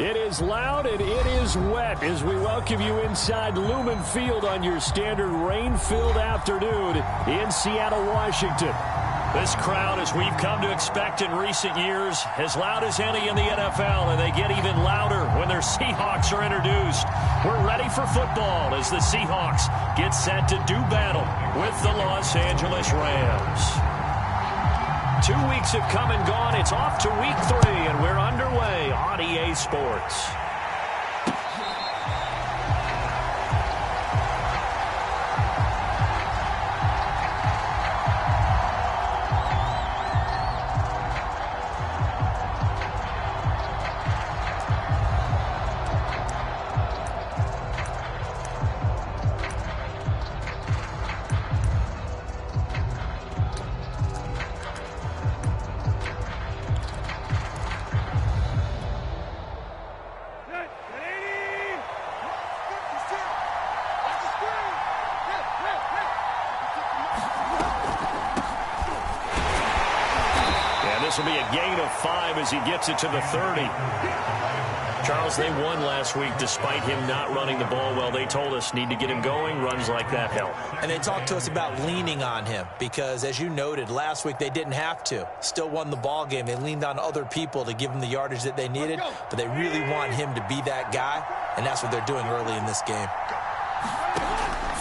It is loud and it is wet as we welcome you inside Lumen Field on your standard rain-filled afternoon in Seattle, Washington. This crowd, as we've come to expect in recent years, as loud as any in the NFL, and they get even louder when their Seahawks are introduced. We're ready for football as the Seahawks get set to do battle with the Los Angeles Rams. 2 weeks have come and gone. It's off to week 3, and we're underway on EA Sports. This will be a gain of 5 as he gets it to the 30. Charles, they won last week despite him not running the ball well. They told us need to get him going. Runs like that help. And they talked to us about leaning on him because, as you noted, last week they didn't have to. Still won the ball game. They leaned on other people to give them the yardage that they needed, but they really want him to be that guy, and that's what they're doing early in this game.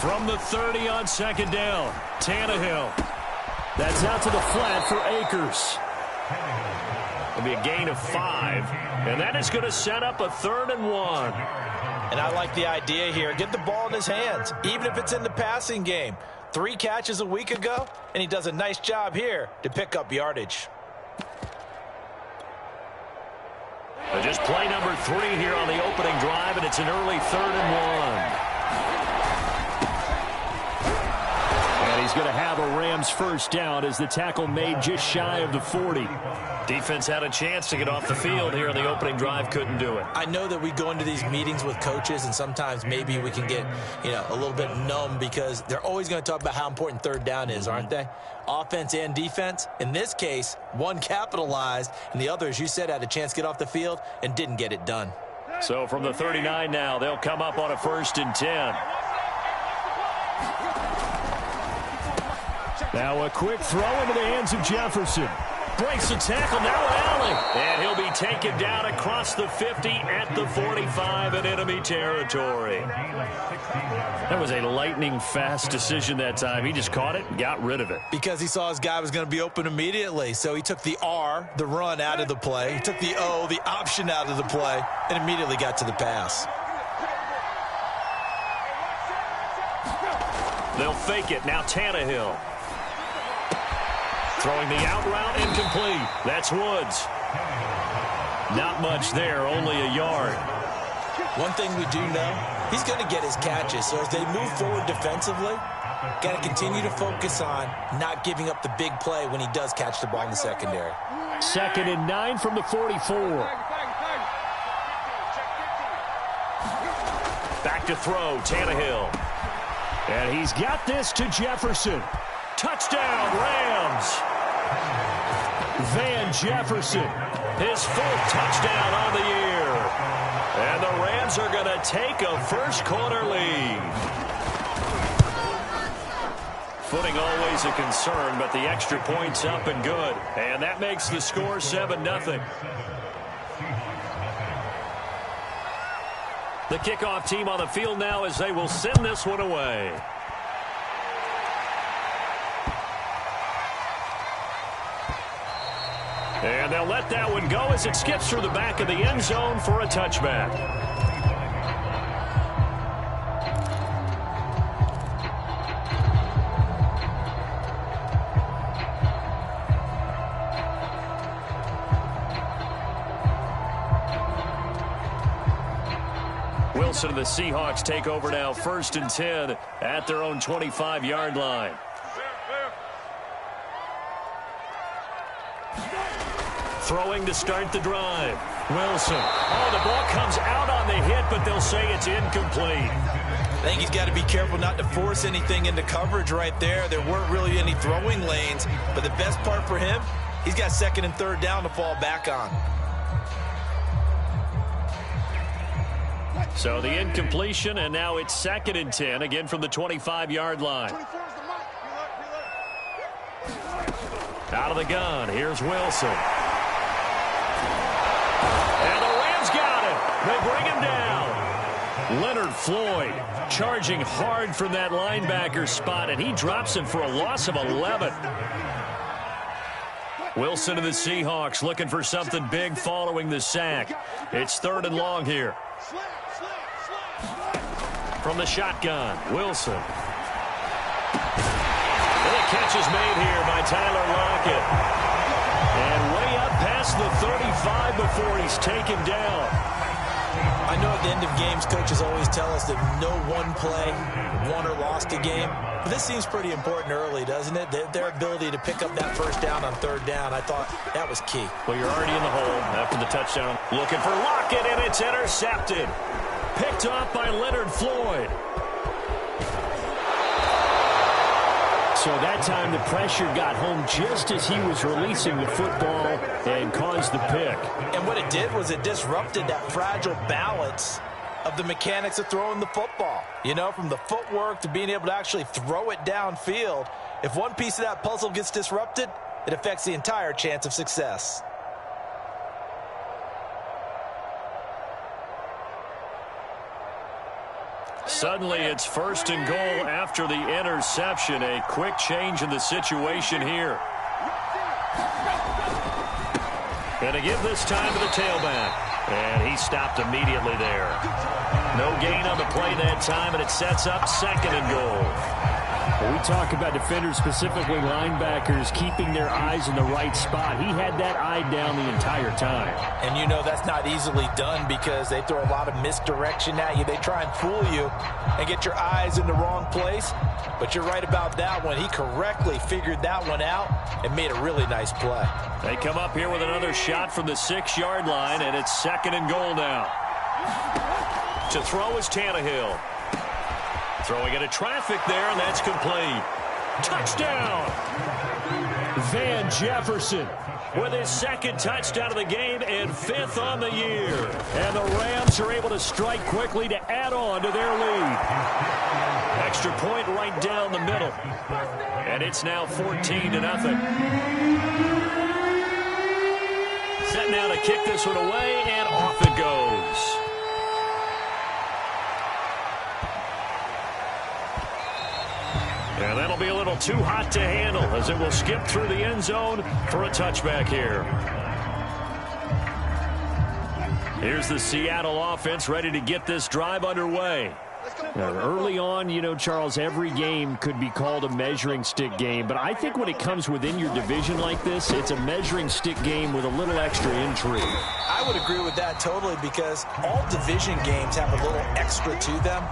From the 30 on second down, Tannehill. That's out to the flat for Akers. It'll be a gain of 5, and that is going to set up a 3rd and 1. And I like the idea here. Get the ball in his hands, even if it's in the passing game. 3 catches a week ago, and he does a nice job here to pick up yardage. Just play number 3 here on the opening drive, and it's an early 3rd and 1. He's going to have a Rams first down as the tackle made just shy of the 40. Defense had a chance to get off the field here in the opening drive, couldn't do it. I know that we go into these meetings with coaches, and sometimes maybe we can get, a little bit numb because they're always going to talk about how important 3rd down is, aren't they? Offense and defense. In this case, one capitalized, and the other, as you said, had a chance to get off the field and didn't get it done. So from the 39 now, they'll come up on a 1st and 10. Now a quick throw into the hands of Jefferson. Breaks the tackle, now Allen. And he'll be taken down across the 50 at the 45 in enemy territory. That was a lightning-fast decision that time. He just caught it and got rid of it. Because he saw his guy was going to be open immediately. So he took the R, the run, out of the play. He took the O, the option, out of the play, and immediately got to the pass. They'll fake it. Now Tannehill. Throwing the out route, incomplete. That's Woods. Not much there, only a yard. One thing we do know, he's going to get his catches. So as they move forward defensively, got to continue to focus on not giving up the big play when he does catch the ball in the secondary. 2nd and 9 from the 44. Back to throw, Tannehill. And he's got this to Jefferson. Touchdown, Rams. Van Jefferson, his 4th touchdown on the year. And the Rams are going to take a first-quarter lead. Footing always a concern, but the extra point's up and good. And that makes the score 7-0. The kickoff team on the field now as they will send this one away. And they'll let that one go as it skips through the back of the end zone for a touchback. Wilson and the Seahawks take over now, 1st and 10 at their own 25-yard line. Throwing to start the drive. Wilson. Oh, the ball comes out on the hit, but they'll say it's incomplete. I think he's got to be careful not to force anything into coverage right there. There weren't really any throwing lanes, but the best part for him, he's got 2nd and 3rd down to fall back on. So the incompletion, and now it's 2nd and 10, again from the 25-yard line. Out of the gun, here's Wilson. And the Rams got him. They bring him down. Leonard Floyd charging hard from that linebacker spot, and he drops him for a loss of 11. Wilson of the Seahawks looking for something big following the sack. It's 3rd and long here. From the shotgun, Wilson. And a catch is made here by Tyler Lockett. And way up past the 35 before he's taken down. I know at the end of games, coaches always tell us that no one play won or lost a game. But this seems pretty important early, doesn't it? Their ability to pick up that 1st down on 3rd down, I thought that was key. Well, you're already in the hole after the touchdown. Looking for Lockett, and it's intercepted. Picked off by Leonard Floyd. So that time the pressure got home just as he was releasing the football and caused the pick. And what it did was it disrupted that fragile balance of the mechanics of throwing the football. You know, from the footwork to being able to actually throw it downfield. If one piece of that puzzle gets disrupted, it affects the entire chance of success. Suddenly it's 1st and goal after the interception. A quick change in the situation here. And to give this time to the tailback. And he stopped immediately there. No gain on the play that time, and it sets up 2nd and goal. When we talk about defenders, specifically linebackers, keeping their eyes in the right spot. He had that eye down the entire time. And you know that's not easily done because they throw a lot of misdirection at you. They try and fool you and get your eyes in the wrong place. But you're right about that one. He correctly figured that one out and made a really nice play. They come up here with another shot from the 6-yard line, and it's 2nd and goal now. To throw is Tannehill. Throwing into traffic there, and that's complete. Touchdown! Van Jefferson with his 2nd touchdown of the game and 5th on the year. And the Rams are able to strike quickly to add on to their lead. Extra point right down the middle. And it's now 14-0. Set now to kick this one away, and off it goes. And that'll be a little too hot to handle as it will skip through the end zone for a touchback here. Here's the Seattle offense ready to get this drive underway. Now, early on, you know, Charles, every game could be called a measuring stick game. But I think when it comes within your division like this, it's a measuring stick game with a little extra intrigue. I would agree with that totally because all division games have a little extra to them.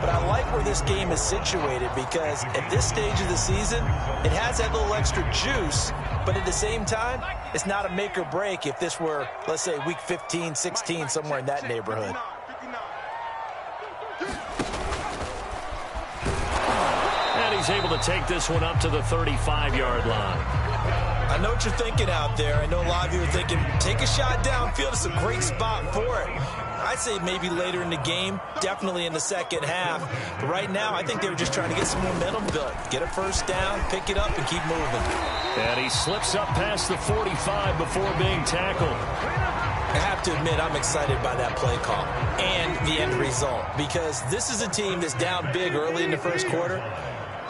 But I like where this game is situated because at this stage of the season, it has that little extra juice. But at the same time, it's not a make or break if this were, let's say, week 15, 16, somewhere in that neighborhood. And he's able to take this one up to the 35-yard line. I know what you're thinking out there. I know a lot of you are thinking, take a shot downfield. It's a great spot for it. I'd say maybe later in the game, definitely in the second half. But right now, I think they were just trying to get some momentum built. Get a 1st down, pick it up, and keep moving. And he slips up past the 45 before being tackled. I have to admit, I'm excited by that play call and the end result because this is a team that's down big early in the 1st quarter,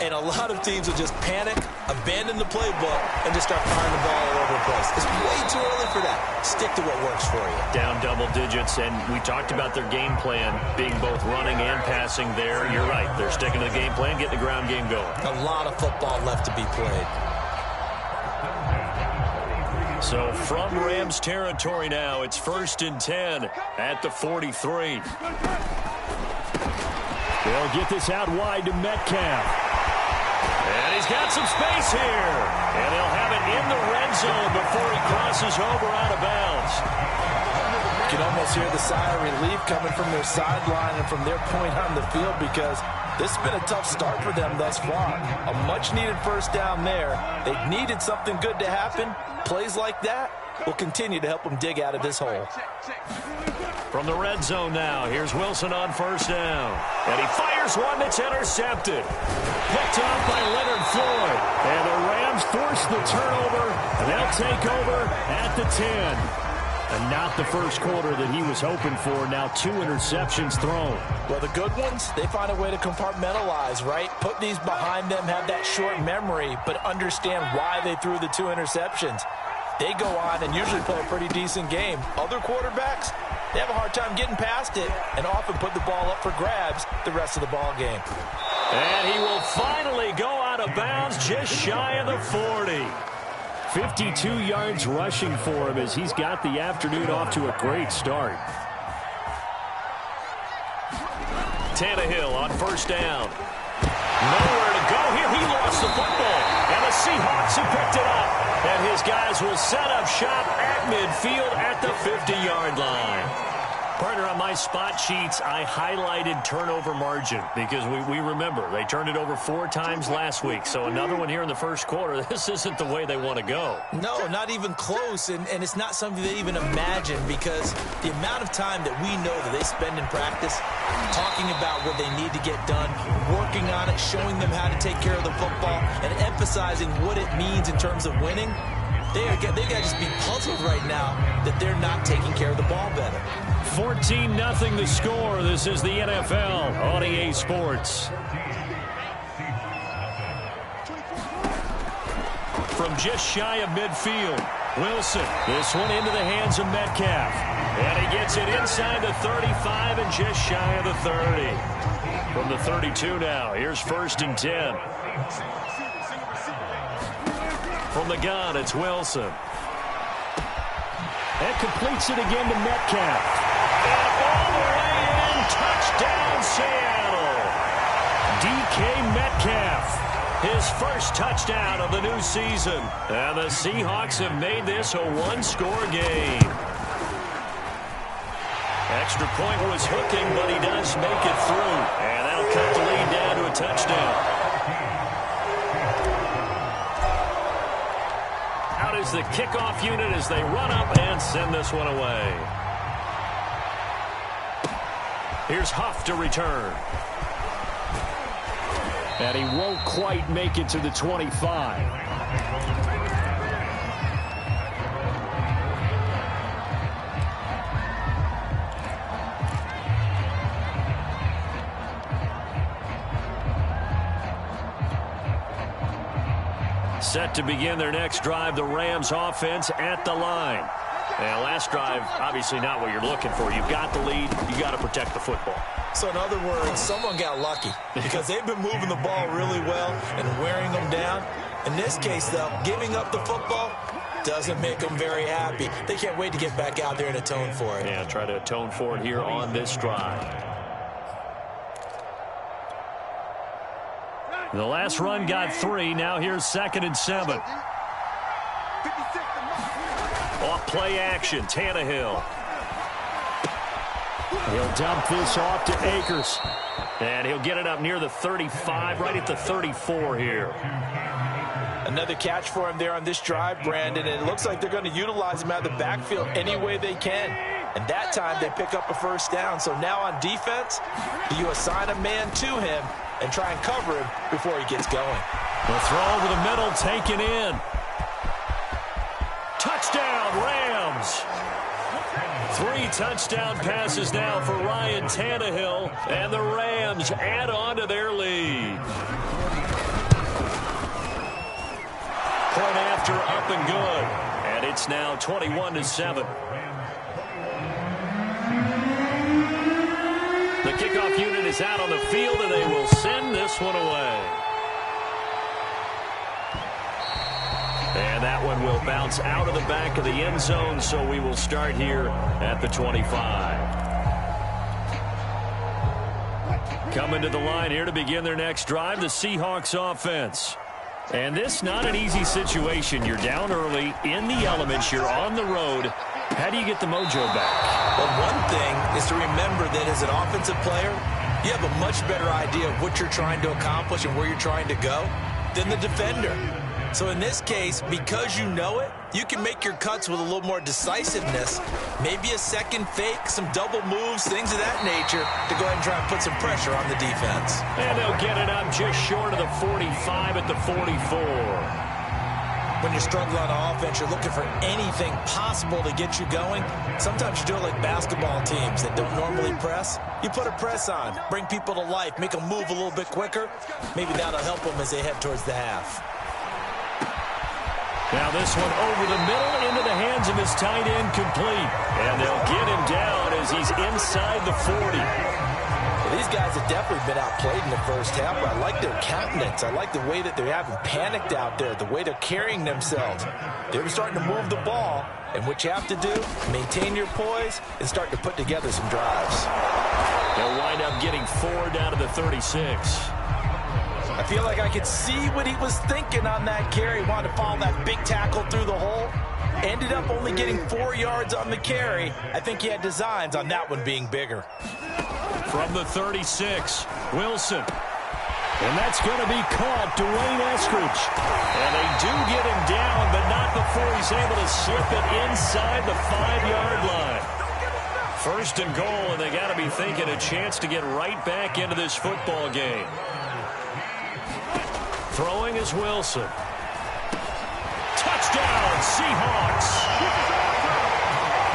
and a lot of teams will just panic, abandon the playbook, and just start firing the ball all over the place. It's way too early for that. Stick to what works for you. Down double digits, and we talked about their game plan being both running and passing there. You're right. They're sticking to the game plan, getting the ground game going. A lot of football left to be played. So from Rams territory now, it's 1st and 10 at the 43. They'll get this out wide to Metcalf. And he's got some space here. And they'll have it in the red zone before he crosses over out of bounds. You can almost hear the sigh of relief coming from their sideline and from their point on the field because this has been a tough start for them thus far. A much-needed 1st down there. They needed something good to happen. Plays like that will continue to help them dig out of this hole. From the red zone now, here's Wilson on first down. And he fires one that's intercepted. Picked off by Leonard Floyd. And the Rams force the turnover, and they'll take over at the 10. And not the first quarter that he was hoping for. Now 2 interceptions thrown. Well, the good ones, they find a way to compartmentalize, right? Put these behind them, have that short memory, but understand why they threw the 2 interceptions. They go on and usually play a pretty decent game. Other quarterbacks, they have a hard time getting past it and often put the ball up for grabs the rest of the ball game. And he will finally go out of bounds just shy of the 40. 52 yards rushing for him as he's got the afternoon off to a great start. Tannehill on first down. Nowhere to go here. He lost the football. And the Seahawks have picked it up. And his guys will set up shop at midfield at the 50-yard line. Partner, on my spot sheets, I highlighted turnover margin because we remember they turned it over 4 times last week. So another one here in the first quarter. This isn't the way they want to go. No, not even close. And it's not something they even imagine because the amount of time that we know that they spend in practice talking about what they need to get done, working on it, showing them how to take care of the football, and emphasizing what it means in terms of winning. They got to just be puzzled right now that they're not taking care of the ball better. 14-0 the score. This is the NFL on EA Sports. From just shy of midfield, Wilson. This one into the hands of Metcalf. And he gets it inside the 35 and just shy of the 30. From the 32 now, here's 1st and 10. From the gun, it's Wilson. And completes it again to Metcalf. And all the way in, touchdown Seattle. DK Metcalf, his first touchdown of the new season. And the Seahawks have made this a 1-score game. Extra point was hooking, but he does make it through. And that'll cut the lead down to a touchdown. Out is the kickoff unit as they run up and send this one away. Here's Huff to return. And he won't quite make it to the 25. Set to begin their next drive, the Rams offense at the line. And last drive, obviously not what you're looking for. You've got the lead. You got to protect the football. So in other words, someone got lucky because they've been moving the ball really well and wearing them down. In this case, though, giving up the football doesn't make them very happy. They can't wait to get back out there and atone for it. Yeah, try to atone for it here on this drive. The last run got 3. Now here's 2nd and 7. Off play action, Tannehill. He'll dump this off to Akers. And he'll get it up near the 35, right at the 34 here. Another catch for him there on this drive, Brandon, and it looks like they're going to utilize him out of the backfield any way they can. And that time they pick up a first down. So now on defense, you assign a man to him and try and cover him before he gets going. The throw over the middle taken in. Touchdown, Rams. 3 touchdown passes now for Ryan Tannehill, and the Rams add on to their lead. Point after up and good, and it's now 21-7. The kickoff unit is out on the field, and they will send this one away. And that one will bounce out of the back of the end zone, so we will start here at the 25. Coming to the line here to begin their next drive, the Seahawks offense. And this not an easy situation. You're down early, in the elements, you're on the road. How do you get the mojo back? Well, one thing is to remember that as an offensive player, you have a much better idea of what you're trying to accomplish and where you're trying to go than the defender. So in this case, because you know it, you can make your cuts with a little more decisiveness. Maybe a second fake, some double moves, things of that nature to go ahead and try and put some pressure on the defense. And they'll get it up just short of the 45 at the 44. When you're struggling on offense, you're looking for anything possible to get you going. Sometimes you do it like basketball teams that don't normally press. You put a press on, bring people to life, make them move a little bit quicker. Maybe that'll help them as they head towards the half. Now this one over the middle into the hands of his tight end, complete. And they'll get him down as he's inside the 40. These guys have definitely been outplayed in the first half, but I like their countenance. I like the way that they haven't panicked out there, the way they're carrying themselves. They're starting to move the ball, and what you have to do, maintain your poise and start to put together some drives. They'll wind up getting 4 down to the 36. I feel like I could see what he was thinking on that carry. He wanted to follow that big tackle through the hole. Ended up only getting 4 yards on the carry. I think he had designs on that one being bigger. From the 36, Wilson. And that's going to be caught, Dwayne Eskridge. And they do get him down, but not before he's able to slip it inside the 5-yard line. First and goal, and they got to be thinking a chance to get right back into this football game. Throwing is Wilson. Touchdown, Seahawks.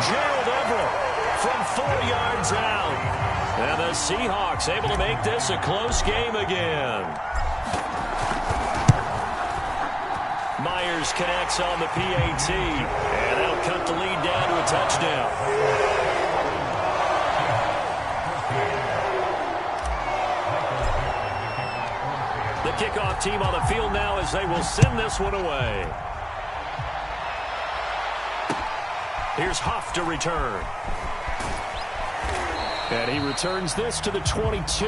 Gerald Everett from 4 yards out. And the Seahawks able to make this a close game again. Myers connects on the PAT. And that'll cut the lead down to a touchdown. The kickoff team on the field now as they will send this one away. Here's Huff to return. And he returns this to the 22.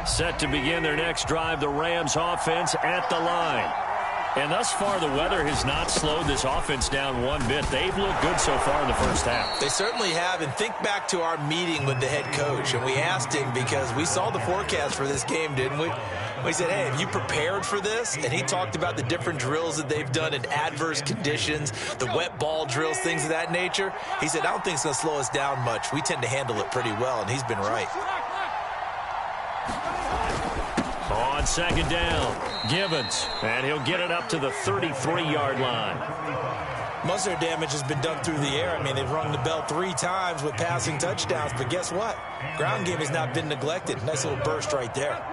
Set to begin their next drive, the Rams offense at the line. And thus far, the weather has not slowed this offense down one bit. They've looked good so far in the first half. They certainly have. And think back to our meeting with the head coach. And we asked him because we saw the forecast for this game, didn't we? We said, hey, have you prepared for this? And he talked about the different drills that they've done in adverse conditions, the wet ball drills, things of that nature. He said, I don't think it's going to slow us down much. We tend to handle it pretty well, and he's been right. On second down, Gibbons, and he'll get it up to the 33-yard line. Most of their damage has been done through the air. I mean, they've rung the bell 3 times with passing touchdowns, but guess what? Ground game has not been neglected. Nice little burst right there.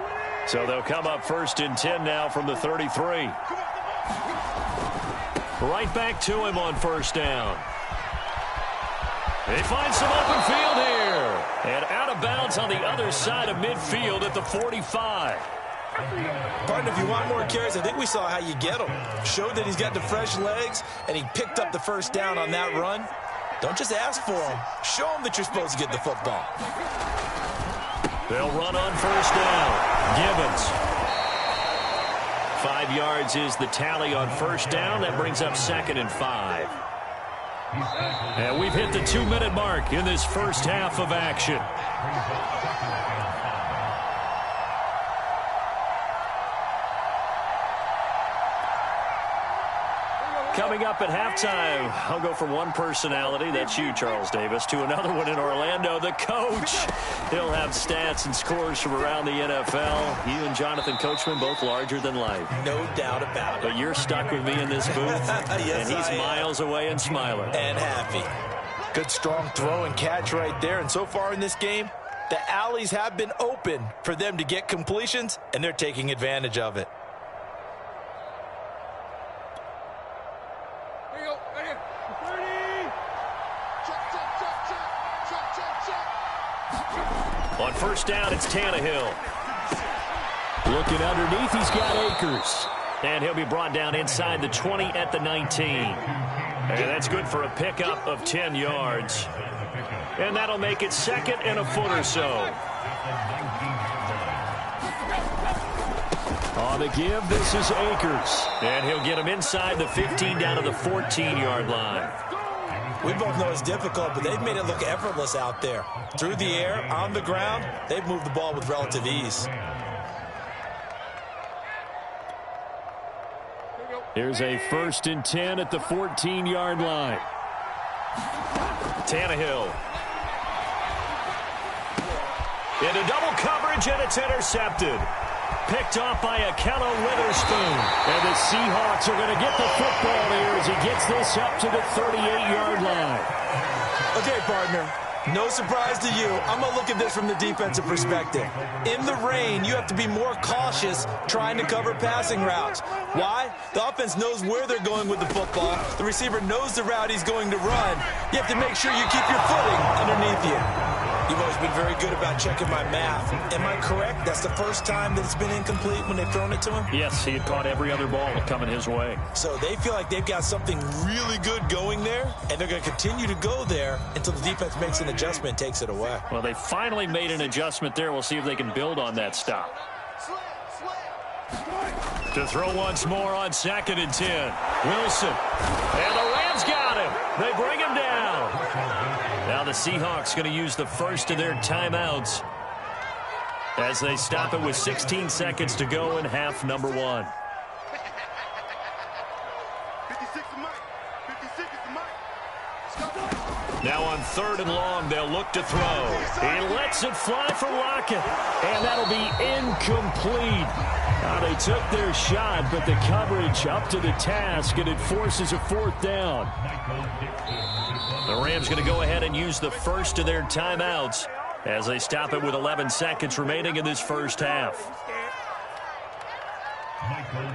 So they'll come up 1st and 10 now from the 33. Right back to him on 1st down. They find some open field here. And out of bounds on the other side of midfield at the 45. Partner, if you want more carries, I think we saw how you get them. Showed that he's got the fresh legs, and he picked up the 1st down on that run. Don't just ask for them. Show them that you're supposed to get the football. They'll run on 1st down. Gibbons. 5 yards is the tally on 1st down. That brings up 2nd and 5. And we've hit the 2-minute mark in this first half of action. Coming up at halftime, I'll go from one personality, that's you, Charles Davis, to another one in Orlando, the coach. He'll have stats and scores from around the NFL. You and Jonathan Coachman, both larger than life. No doubt about it. But you're stuck with me in this booth, yes, and he's miles away and smiling. And happy. Good, strong throw and catch right there. And so far in this game, the alleys have been open for them to get completions, and they're taking advantage of it. On 1st down, it's Tannehill. Looking underneath, he's got Akers. And he'll be brought down inside the 20 at the 19. And that's good for a pickup of 10 yards. And that'll make it 2nd and a foot or so. On the give, this is Akers. And he'll get him inside the 15 down to the 14-yard line. We both know it's difficult, but they've made it look effortless out there. Through the air, on the ground, they've moved the ball with relative ease. Here's a 1st and 10 at the 14-yard line. Tannehill. Into double coverage, and it's intercepted. Picked off by Akello Witherspoon. And the Seahawks are going to get the football here as he gets this up to the 38-yard line. Okay, partner. No surprise to you. I'm going to look at this from the defensive perspective. In the rain, you have to be more cautious trying to cover passing routes. Why? The offense knows where they're going with the football. The receiver knows the route he's going to run. You have to make sure you keep your footing underneath you. You've always been very good about checking my math. Am I correct? That's the first time that it's been incomplete when they've thrown it to him? Yes, he had caught every other ball coming his way. So they feel like they've got something really good going there, and they're going to continue to go there until the defense makes an adjustment and takes it away. Well, they finally made an adjustment there. We'll see if they can build on that stop. To throw once more on 2nd and 10. Wilson. And the Rams got him. They bring him down. Now the Seahawks going to use the first of their timeouts as they stop it with 16 seconds to go in half number 1. Now on 3rd and long, they'll look to throw. He lets it fly for Lockett, and that'll be incomplete. Now they took their shot, but the coverage up to the task, and it forces a 4th down. The Rams going to go ahead and use the first of their timeouts as they stop it with 11 seconds remaining in this first half.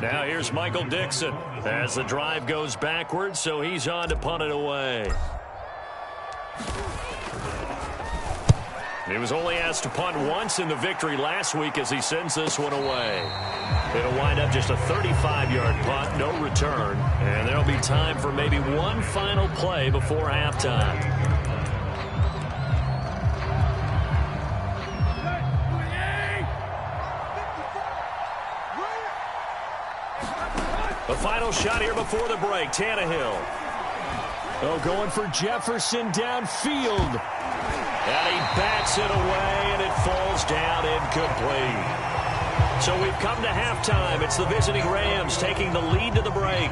Now here's Michael Dixon as the drive goes backwards, so he's on to punt it away. He was only asked to punt once in the victory last week as he sends this one away. It'll wind up just a 35-yard punt, no return, and there'll be time for maybe one final play before halftime. The final shot here before the break, Tannehill. Oh, going for Jefferson downfield. And he bats it away, and it falls down incomplete. So we've come to halftime. It's the visiting Rams taking the lead to the break.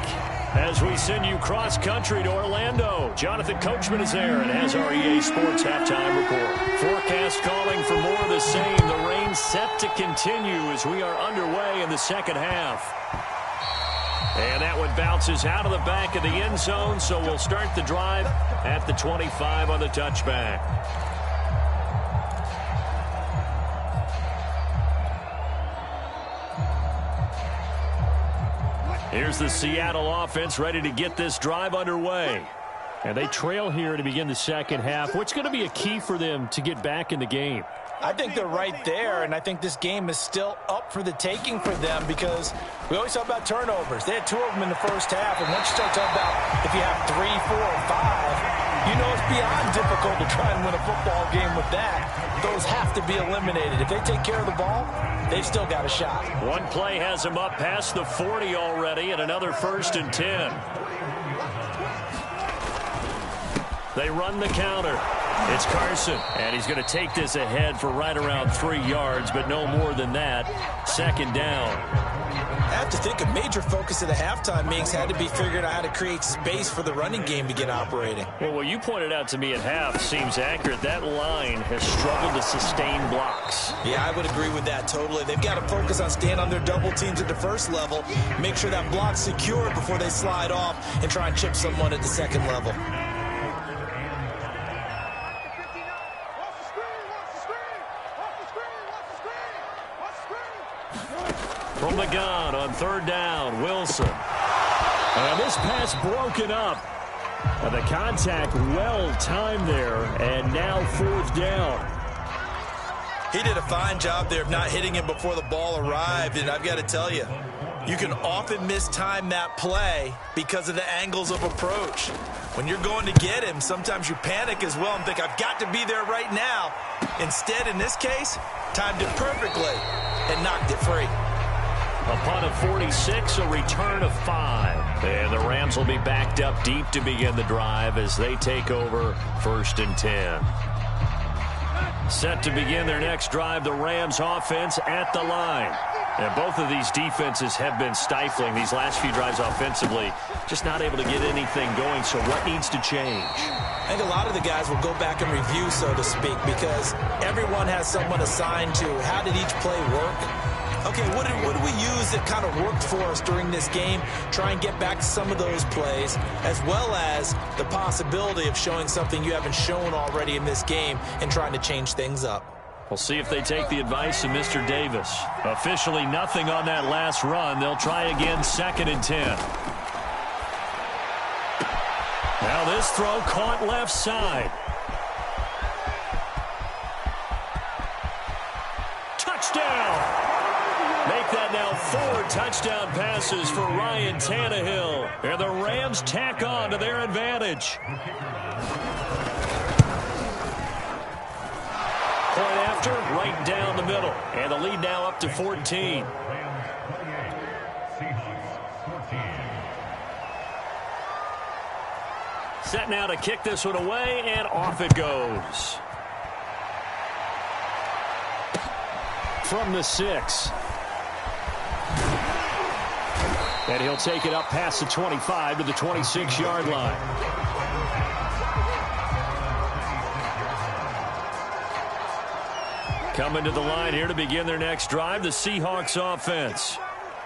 As we send you cross-country to Orlando, Jonathan Coachman is there and has our EA Sports halftime report. Forecast calling for more of the same. The rain set to continue as we are underway in the second half. And that one bounces out of the back of the end zone, so we'll start the drive at the 25 on the touchback. Here's the Seattle offense ready to get this drive underway. And they trail here to begin the second half. What's going to be a key for them to get back in the game? I think they're right there, and I think this game is still up for the taking for them because we always talk about turnovers. They had 2 of them in the first half, and once you start talking about if you have 3, 4, or 5, you know it's beyond difficult to try and win a football game with that. Those have to be eliminated. If they take care of the ball, they've still got a shot. One play has them up past the 40 already, and another 1st and 10. They run the counter. It's Carson, and he's going to take this ahead for right around 3 yards, but no more than that. 2nd down. I have to think a major focus of the halftime meetings had to be figuring out how to create space for the running game to get operating. Well, what you pointed out to me at half seems accurate. That line has struggled to sustain blocks. Yeah, I would agree with that totally. They've got to focus on staying on their double teams at the first level, make sure that block's secured before they slide off and try and chip someone at the second level. From the gun on 3rd down, Wilson. And this pass broken up. And the contact well timed there, and now 4th down. He did a fine job there of not hitting him before the ball arrived, and I've got to tell you, you can often mistime that play because of the angles of approach. When you're going to get him, sometimes you panic as well and think, I've got to be there right now. Instead, in this case, timed it perfectly and knocked it free. A punt of 46, a return of 5. And the Rams will be backed up deep to begin the drive as they take over 1st and 10. Set to begin their next drive, the Rams offense at the line. And both of these defenses have been stifling these last few drives offensively. Just not able to get anything going, so what needs to change? I think a lot of the guys will go back and review, so to speak, because everyone has someone assigned to how did each play work. Okay, what did we use that kind of worked for us during this game? Try and get back to some of those plays, as well as the possibility of showing something you haven't shown already in this game and trying to change things up. We'll see if they take the advice of Mr. Davis. Officially nothing on that last run. They'll try again, 2nd and 10. Now this throw caught left side. Touchdown! Make that now 4 touchdown passes for Ryan Tannehill. And the Rams tack on to their advantage. Point after, right down the middle. And the lead now up to 14. Set now to kick this one away, and off it goes. From the 6. And he'll take it up past the 25 to the 26-yard line. Coming to the line here to begin their next drive, the Seahawks offense.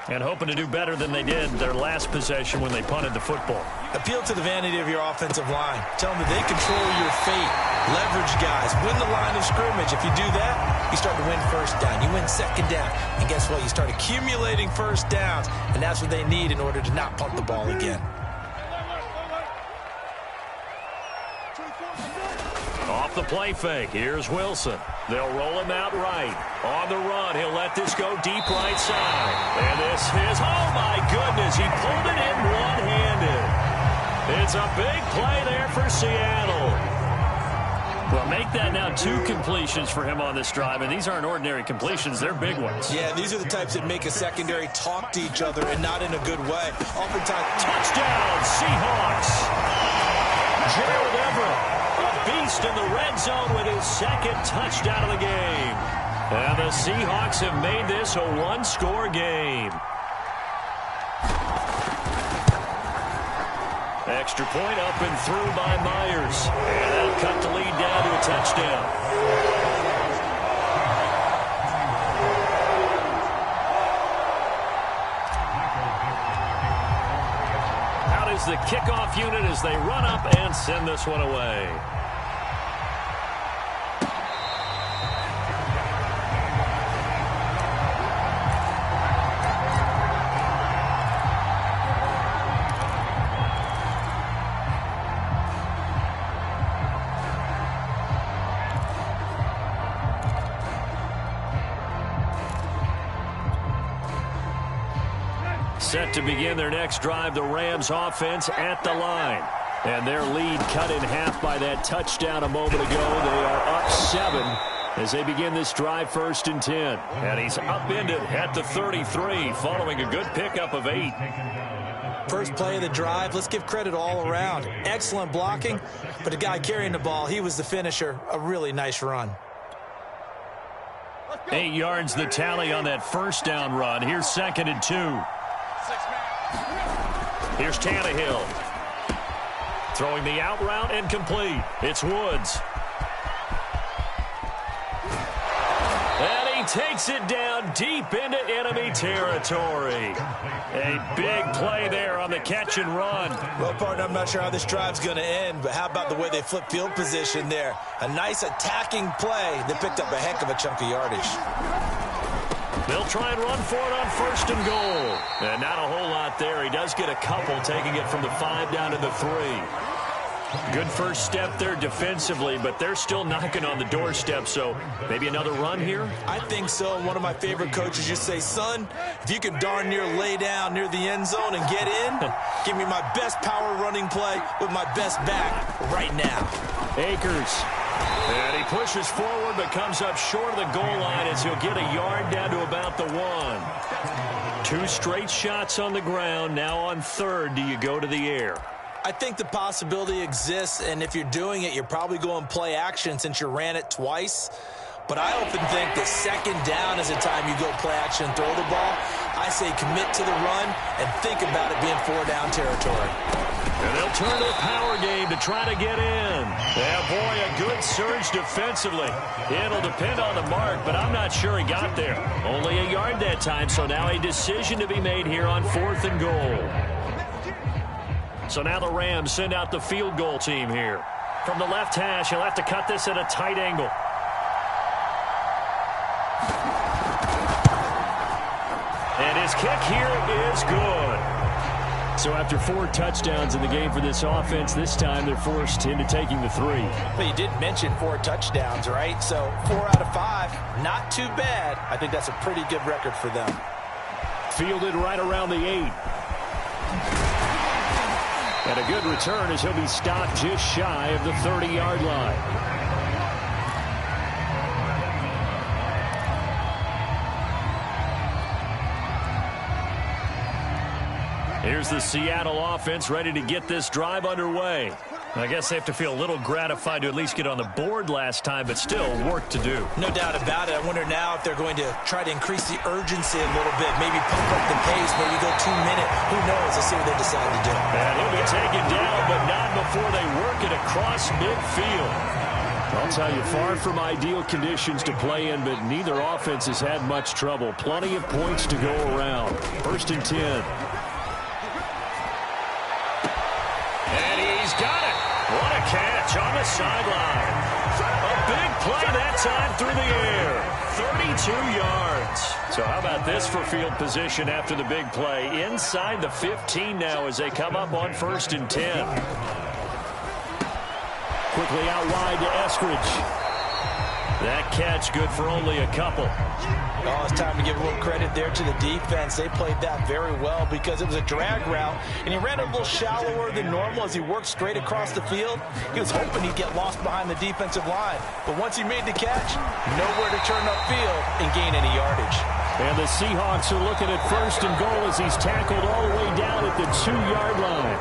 And hoping to do better than they did their last possession when they punted the football. Appeal to the vanity of your offensive line. Tell them that they control your fate. Leverage guys. Win the line of scrimmage. If you do that, you start to win 1st down. You win 2nd down. And guess what? You start accumulating 1st downs. And that's what they need in order to not punt the ball again. Off the play fake. Here's Wilson. They'll roll him out right. On the run, he'll let this go deep right side. And this is, oh my goodness, he pulled it in one-handed. It's a big play there for Seattle. Well, make that now 2 completions for him on this drive, and these aren't ordinary completions. They're big ones. Yeah, these are the types that make a secondary talk to each other and not in a good way. Oftentimes, touchdown, Seahawks. Gerald Everett. Beast in the red zone with his 2nd touchdown of the game. And the Seahawks have made this a 1-score game. Extra point up and through by Myers. And that'll cut the lead down to a touchdown. Out is the kickoff unit as they run up and send this one away. Set to begin their next drive, the Rams offense at the line. And their lead cut in half by that touchdown a moment ago. They are up 7 as they begin this drive, 1st and 10. And he's upended at the 33 following a good pickup of 8. First play of the drive, let's give credit all around. Excellent blocking, but the guy carrying the ball, he was the finisher. A really nice run. 8 yards the tally on that 1st down run. Here's 2nd and 2. Here's Tannehill. Throwing the out route and complete. It's Woods. And he takes it down deep into enemy territory. A big play there on the catch and run. Well, partner, I'm not sure how this drive's going to end, but how about the way they flip field position there? A nice attacking play that picked up a heck of a chunk of yardage. They'll try and run for it on 1st and goal. And not a whole lot there. He does get a couple, taking it from the 5 down to the 3. Good first step there defensively, but they're still knocking on the doorstep, so maybe another run here? I think so. One of my favorite coaches used to say, son, if you can darn near lay down near the end zone and get in, give me my best power running play with my best back right now. Akers And he pushes forward but comes up short of the goal line as he'll get a yard down to about the 1. 2 straight shots on the ground. Now on third, do you go to the air? I think the possibility exists, and if you're doing it, you're probably going play action since you ran it twice. But I often think that second down is the time you go play action and throw the ball. I say commit to the run and think about it being 4-down territory. And they'll turn to a power game to try to get in. Yeah, boy, a good surge defensively. It'll depend on the mark, but I'm not sure he got there. Only a yard that time, so now a decision to be made here on 4th and goal. So now the Rams send out the field goal team here. From the left hash, he'll have to cut this at a tight angle. And his kick here is good. So after 4 touchdowns in the game for this offense, this time they're forced into taking the 3. But you did mention 4 touchdowns, right? So 4 out of 5, not too bad. I think that's a pretty good record for them. Fielded right around the 8. And a good return as he'll be stopped just shy of the 30-yard line. Here's the Seattle offense ready to get this drive underway. I guess they have to feel a little gratified to at least get on the board last time, but still work to do. No doubt about it. I wonder now if they're going to try to increase the urgency a little bit, maybe pump up the pace, maybe go 2-minute. Who knows? Let's see what they decide to do. And he'll be taken down, but not before they work it across midfield. I'll tell you, far from ideal conditions to play in, but neither offense has had much trouble. Plenty of points to go around. 1st and 10. Got it. What a catch on the sideline. A big play that time through the air. 32 yards. So how about this for field position after the big play? Inside the 15 now as they come up on 1st and 10. Quickly out wide to Eskridge. That catch good for only a couple. Oh, it's time to give a little credit there to the defense. They played that very well because it was a drag route, and he ran a little shallower than normal as he worked straight across the field. He was hoping he'd get lost behind the defensive line, but once he made the catch, nowhere to turn upfield and gain any yardage. And the Seahawks are looking at 1st and goal as he's tackled all the way down at the 2-yard line.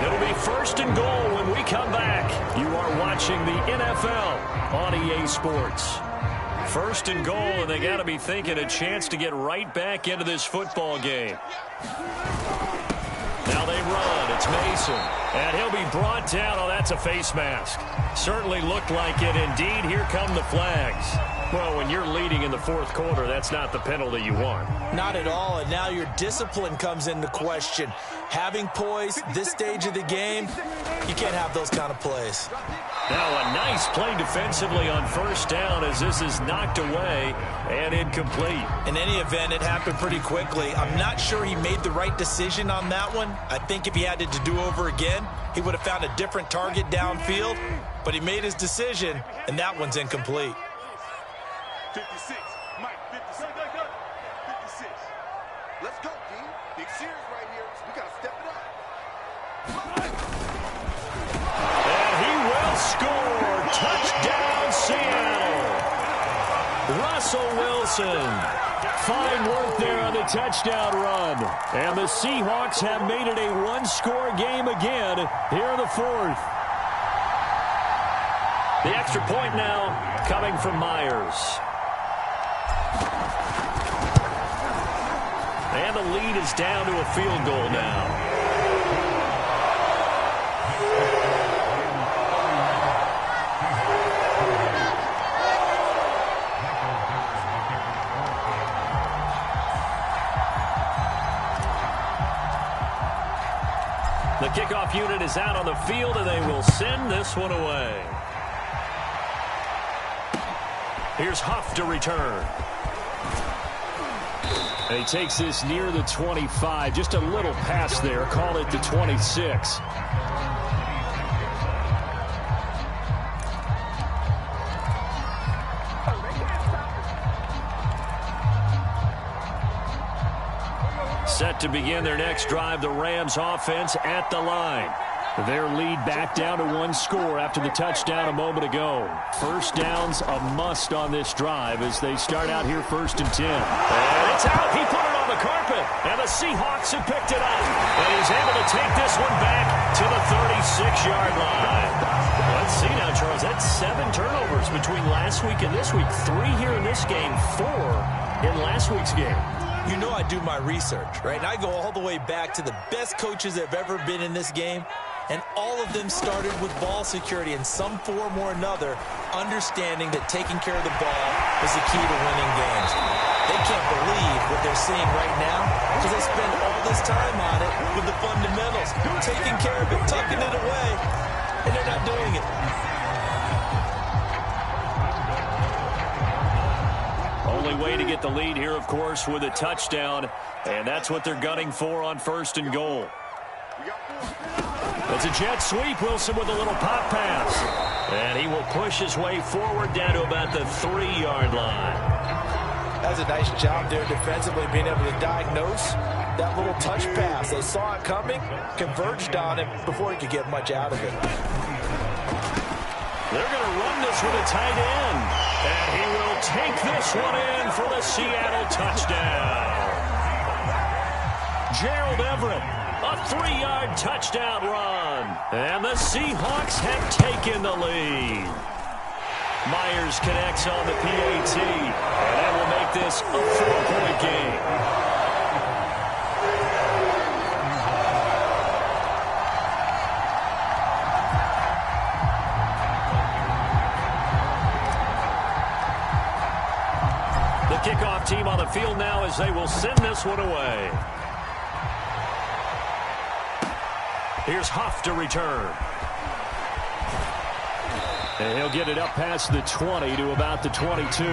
It'll be 1st and goal when we come back. You are watching the NFL on EA Sports. 1st and goal, and they got to be thinking a chance to get right back into this football game. Now they run. It's Mason. And he'll be brought down. Oh, that's a face mask. Certainly looked like it. Indeed, here come the flags. Well, when you're leading in the 4th quarter, that's not the penalty you want. Not at all, and now your discipline comes into question. Having poise this stage of the game, you can't have those kind of plays. Now a nice play defensively on 1st down as this is knocked away and incomplete. In any event, it happened pretty quickly. I'm not sure he made the right decision on that one. I think if he had it to do over again, he would have found a different target downfield, but he made his decision, and that one's incomplete. 56. Mike, 56. 56. Let's go, D. Big series right here. So we got to step it up. And he will score. Touchdown, Seattle. Russell Wilson. Fine work there on the touchdown run. And the Seahawks have made it a 1-score game again here in the 4th. The extra point now coming from Myers. And the lead is down to a field goal now. The kickoff unit is out on the field, and they will send this one away. Here's Huff to return. And he takes this near the 25. Just a little pass there. Call it the 26. Set to begin their next drive, the Rams offense at the line. Their lead back down to 1 score after the touchdown a moment ago. First down's a must on this drive as they start out here 1st and 10. And it's out. He put it on the carpet. And the Seahawks have picked it up. And he's able to take this one back to the 36-yard line. Let's see now, Charles. That's 7 turnovers between last week and this week. 3 here in this game, 4 in last week's game. You know I do my research, right? And I go all the way back to the best coaches that have ever been in this game. And all of them started with ball security in some form or another, understanding that taking care of the ball is the key to winning games. They can't believe what they're seeing right now because they spend all this time on it with the fundamentals, taking care of it, tucking it away, and they're not doing it. Only way to get the lead here, of course, with a touchdown, and that's what they're gunning for on 1st and goal. It's a jet sweep. Wilson with a little pop pass. And he will push his way forward down to about the 3-yard line. That's a nice job there defensively, being able to diagnose that little touch pass. They saw it coming, converged on it before he could get much out of it. They're going to run this with a tight end. And he will take this one in for the Seattle touchdown. Gerald Everett. A 3-yard touchdown run. And the Seahawks have taken the lead. Myers connects on the PAT. And that will make this a 4-point game. The kickoff team on the field now as they will send this one away. Here's Huff to return. And he'll get it up past the 20 to about the 22.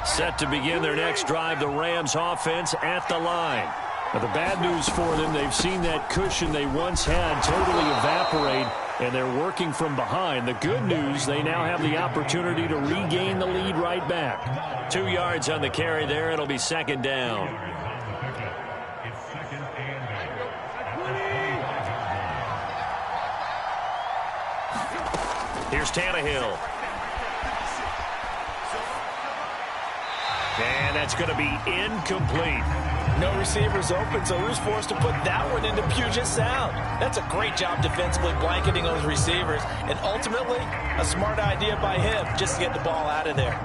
Set to begin their next drive, the Rams offense at the line. Now, the bad news for them, they've seen that cushion they once had totally evaporate, and they're working from behind. The good news, they now have the opportunity to regain the lead right back. 2 yards on the carry there. It'll be 2nd down. Here's Tannehill. And that's going to be incomplete. No receivers open, so who's forced to put that one into Puget Sound? That's a great job defensively blanketing those receivers, and ultimately a smart idea by him just to get the ball out of there.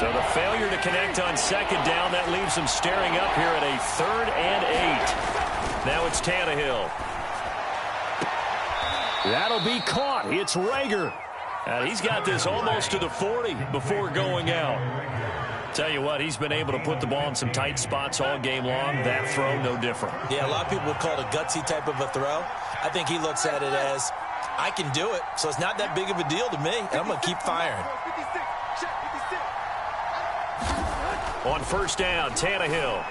So the failure to connect on 2nd down, that leaves them staring up here at a 3rd and 8. Now it's Tannehill. That'll be caught. It's Rager. And he's got this almost to the 40 before going out. Tell you what, he's been able to put the ball in some tight spots all game long. That throw, no different. Yeah, a lot of people would call it a gutsy type of a throw. I think he looks at it as, I can do it, so it's not that big of a deal to me, and I'm going to keep firing. On 1st down, Tannehill.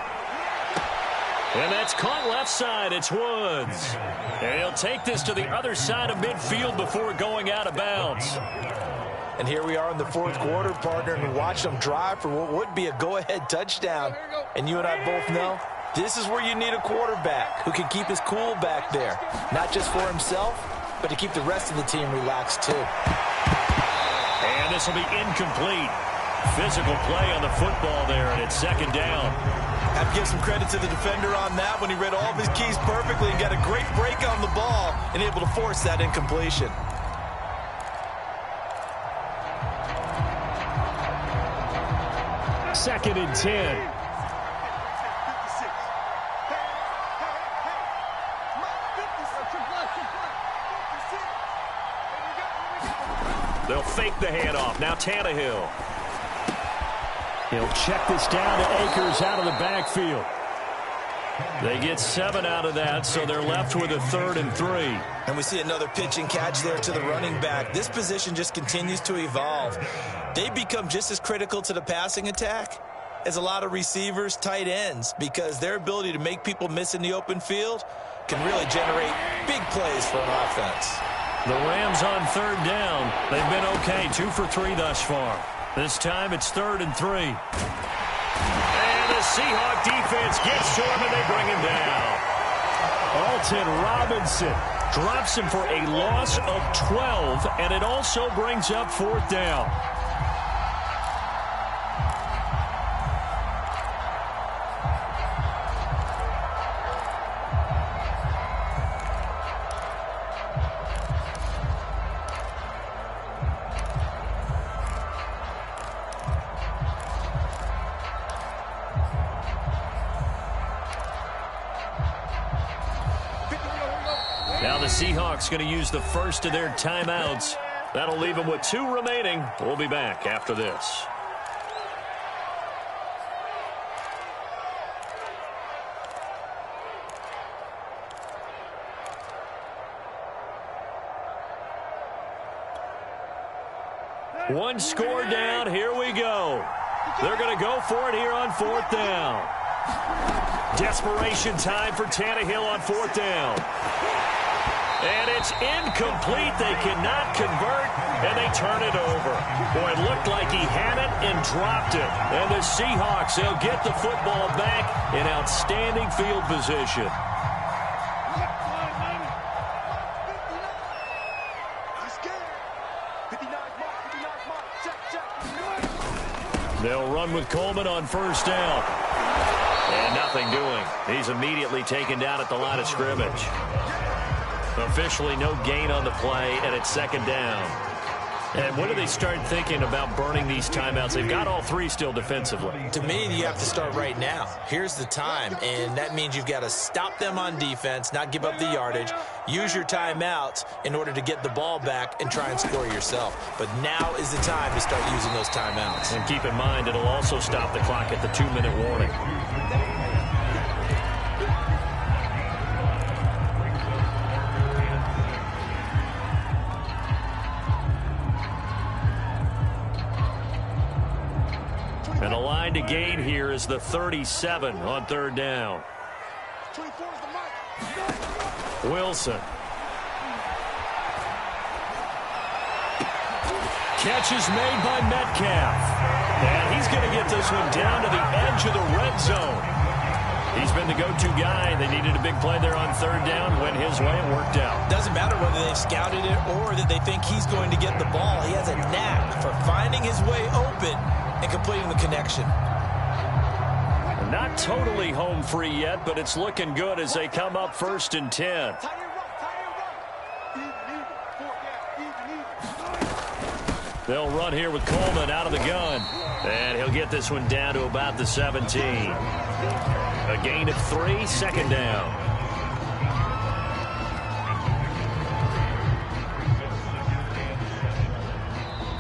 And that's caught left side. It's Woods. And he'll take this to the other side of midfield before going out of bounds. And here we are in the 4th quarter, partner, and watch them drive for what would be a go-ahead touchdown. And you and I both know this is where you need a quarterback who can keep his cool back there. Not just for himself, but to keep the rest of the team relaxed too. And this will be incomplete. Physical play on the football there, and it's 2nd down. I have to give some credit to the defender on that when he read all of his keys perfectly and got a great break on the ball and able to force that incompletion. Second and 10. They'll fake the handoff. Now Tannehill. He'll check this down to Akers out of the backfield. They get 7 out of that, so they're left with a 3rd and 3. And we see another pitch and catch there to the running back. This position just continues to evolve. They become just as critical to the passing attack is a lot of receivers, tight ends, because their ability to make people miss in the open field can really generate big plays for an offense. The Rams on third down. They've been okay, 2 for 3 thus far. This time it's 3rd and 3. And the Seahawk defense gets to him, and they bring him down. Alton Robinson drops him for a loss of 12, and it also brings up 4th down. Now the Seahawks going to use the first of their timeouts. That'll leave them with 2 remaining. We'll be back after this. One score down. Here we go. They're going to go for it here on 4th down. Desperation time for Tannehill on 4th down. And it's incomplete. They cannot convert, and they turn it over. Boy, it looked like he had it and dropped it. And the Seahawks, they'll get the football back in outstanding field position. They'll run with Coleman on 1st down. And nothing doing. He's immediately taken down at the line of scrimmage. Officially no gain on the play, and it's 2nd down. And when do they start thinking about burning these timeouts? They've got all 3 still defensively. To me, you have to start right now. Here's the time, and that means you've got to stop them on defense, not give up the yardage, use your timeouts in order to get the ball back and try and score yourself. But now is the time to start using those timeouts. And keep in mind, it'll also stop the clock at the 2-minute warning. And the line to gain here is the 37 on 3rd down. Wilson. Catch is made by Metcalf. And he's going to get this one down to the edge of the red zone. He's been the go-to guy. They needed a big play there on 3rd down. Went his way and worked out. Doesn't matter whether they've scouted it or that they think he's going to get the ball. He has a knack for finding his way open and completing the connection. Not totally home free yet, but it's looking good as they come up 1st and 10. They'll run here with Coleman out of the gun. And he'll get this one down to about the 17. A gain of 3, 2nd down.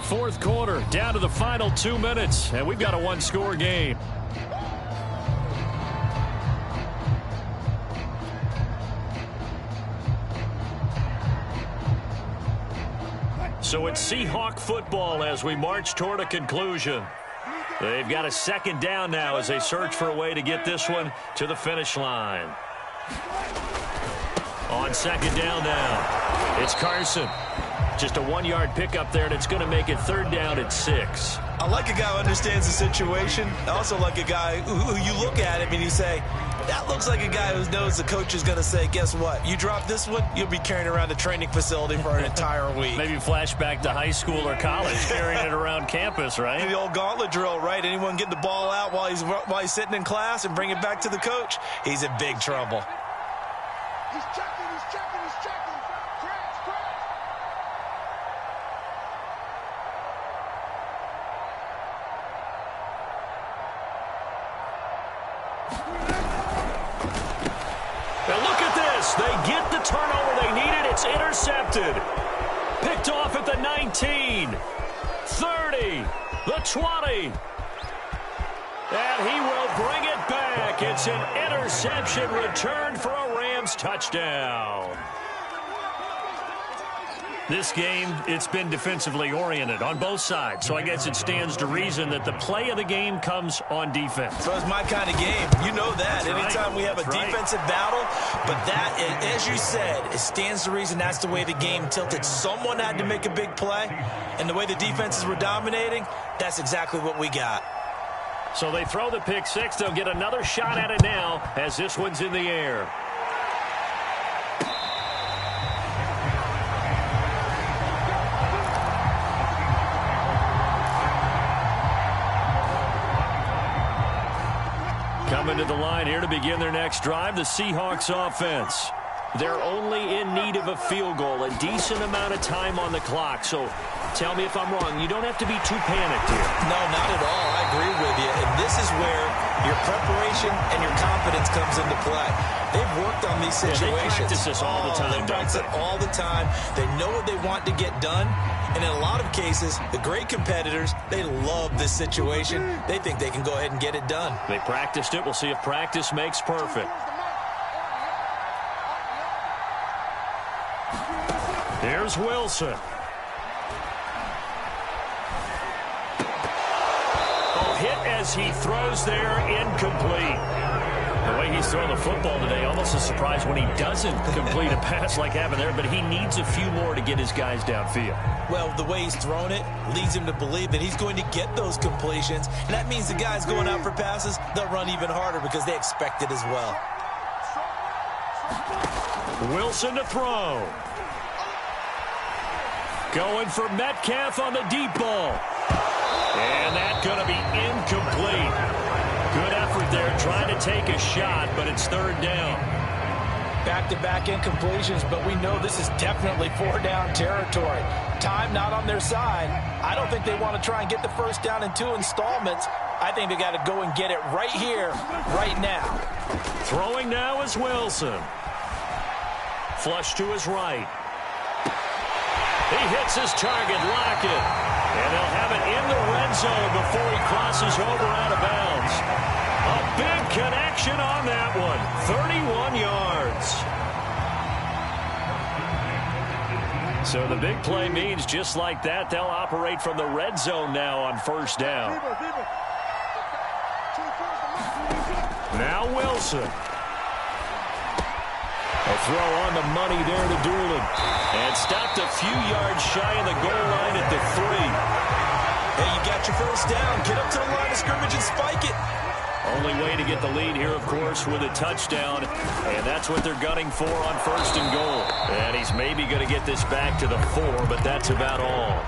Fourth quarter, down to the final 2 minutes, and we've got a 1-score game. So it's Seahawk football as we march toward a conclusion. They've got a 2nd down now as they search for a way to get this one to the finish line. On 2nd down now, it's Carson. Just a 1-yard pickup there, and it's going to make it 3rd down at 6. I like a guy who understands the situation. I also like a guy who you look at him and you say, that looks like a guy who knows the coach is going to say, guess what? You drop this one, you'll be carrying around the training facility for an entire week. Maybe flashback to high school or college, carrying it around campus, right? The old gauntlet drill, right? Anyone get the ball out while he's sitting in class and bring it back to the coach? He's in big trouble. He's checking, he's checking, he's checking. Crash. Now look at this. They get the turnover they needed. It's intercepted. Picked off at the 19, 30, the 20. And he will bring it back. It's an interception returned for a Rams touchdown. This game, it's been defensively oriented on both sides, so I guess it stands to reason that the play of the game comes on defense. So it's my kind of game. You know that. That's Anytime we have a defensive battle, but that, as you said, it stands to reason that's the way the game tilted. Someone had to make a big play, and the way the defenses were dominating, that's exactly what we got. So they throw the pick six. They'll get another shot at it now as this one's in the air. Coming to the line here to begin their next drive, the Seahawks offense. They're only in need of a field goal, a decent amount of time on the clock. So tell me if I'm wrong. You don't have to be too panicked here. No, not at all. I agree with you. And this is where your preparation and your confidence comes into play. They've worked on these situations. Yeah, they practice this all the time. They practice it all the time. They know what they want to get done. And in a lot of cases, the great competitors, they love this situation. They think they can go ahead and get it done. They practiced it. We'll see if practice makes perfect. Here's Wilson. Oh, hit as he throws there, incomplete. The way he's throwing the football today, almost a surprise when he doesn't complete a pass like happened there, but he needs a few more to get his guys downfield. Well, the way he's thrown it leads him to believe that he's going to get those completions, and that means the guys going out for passes, they'll run even harder because they expect it as well. Wilson to throw. Going for Metcalf on the deep ball. And that's going to be incomplete. Good effort there trying to take a shot, but it's third down. Back-to-back incompletions, but we know this is definitely four-down territory. Time not on their side. I don't think they want to try and get the first down in 2 installments. I think they got to go and get it right here, right now. Throwing now is Wilson. Flush to his right. He hits his target, Lockett. And they'll have it in the red zone before he crosses over out of bounds. A big connection on that one. 31 yards. So the big play means just like that, they'll operate from the red zone now on first down. Now Wilson. A throw on the money there to Doolin. And stopped a few yards shy of the goal line at the 3. Hey, you got your first down. Get up to the line of scrimmage and spike it. Only way to get the lead here, of course, with a touchdown. And that's what they're gunning for on first and goal. And he's maybe going to get this back to the 4, but that's about all.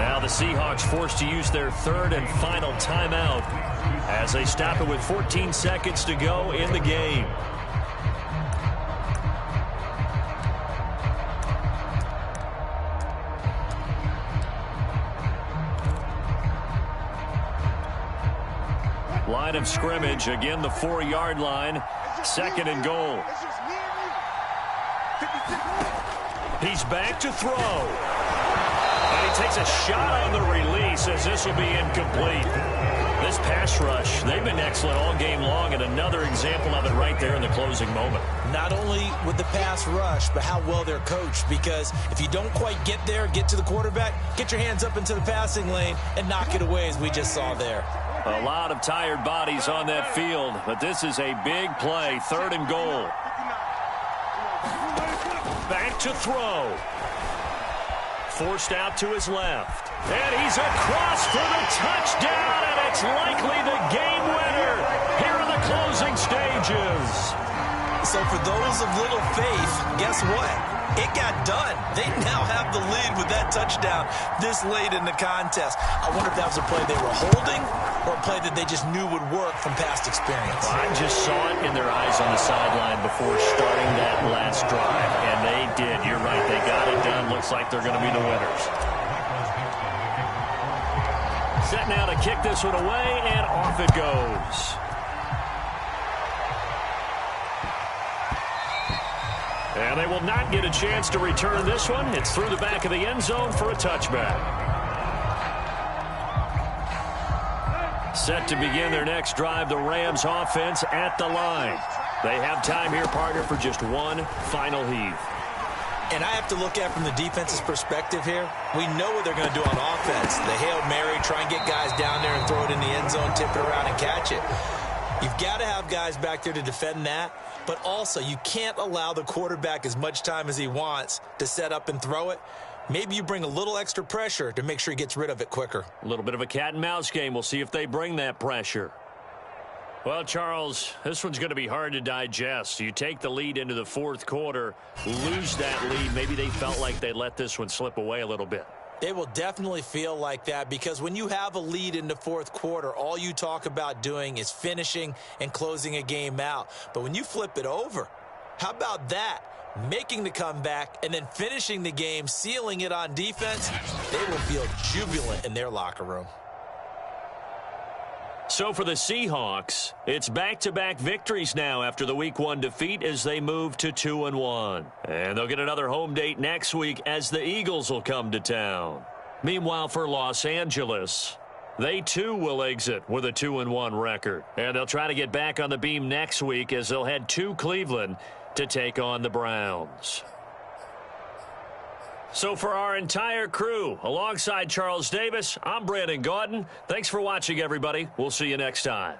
Now the Seahawks forced to use their third and final timeout as they stop it with 14 seconds to go in the game. Line of scrimmage, again the 4-yard line, second and goal. He's back to throw. And he takes a shot on the release as this will be incomplete. This pass rush, they've been excellent all game long, and another example of it right there in the closing moment. Not only with the pass rush, but how well they're coached, because if you don't quite get there, get to the quarterback, get your hands up into the passing lane and knock it away as we just saw there. A lot of tired bodies on that field, but this is a big play, third and goal. Back to throw. Forced out to his left. And he's across for the touchdown, and it's likely the game winner here in the closing stages. So for those of little faith, guess what? It got done. They now have the lead with that touchdown this late in the contest. I wonder if that was a play they were holding or a play that they just knew would work from past experience. I just saw it in their eyes on the sideline before starting that last drive, and they did. You're right. They got it done. Looks like they're going to be the winners. Set now to kick this one away, and off it goes. And they will not get a chance to return this one. It's through the back of the end zone for a touchback. Set to begin their next drive, the Rams offense at the line. They have time here, partner, for just one final heave. And I have to look at it from the defense's perspective here. We know what they're going to do on offense. The Hail Mary, try and get guys down there and throw it in the end zone, tip it around and catch it. You've got to have guys back there to defend that, but also you can't allow the quarterback as much time as he wants to set up and throw it. Maybe you bring a little extra pressure to make sure he gets rid of it quicker. A little bit of a cat and mouse game. We'll see if they bring that pressure. Well, Charles, this one's going to be hard to digest. You take the lead into the fourth quarter, lose that lead. Maybe they felt like they let this one slip away a little bit. They will definitely feel like that because when you have a lead in the fourth quarter, all you talk about doing is finishing and closing a game out. But when you flip it over, how about that? Making the comeback and then finishing the game, sealing it on defense, they will feel jubilant in their locker room. So for the Seahawks, it's back-to-back victories now after the Week 1 defeat as they move to 2-1. And they'll get another home date next week as the Eagles will come to town. Meanwhile, for Los Angeles, they too will exit with a 2-1 record. And they'll try to get back on the beam next week as they'll head to Cleveland to take on the Browns. So for our entire crew, alongside Charles Davis, I'm Brandon Gaudin. Thanks for watching, everybody. We'll see you next time.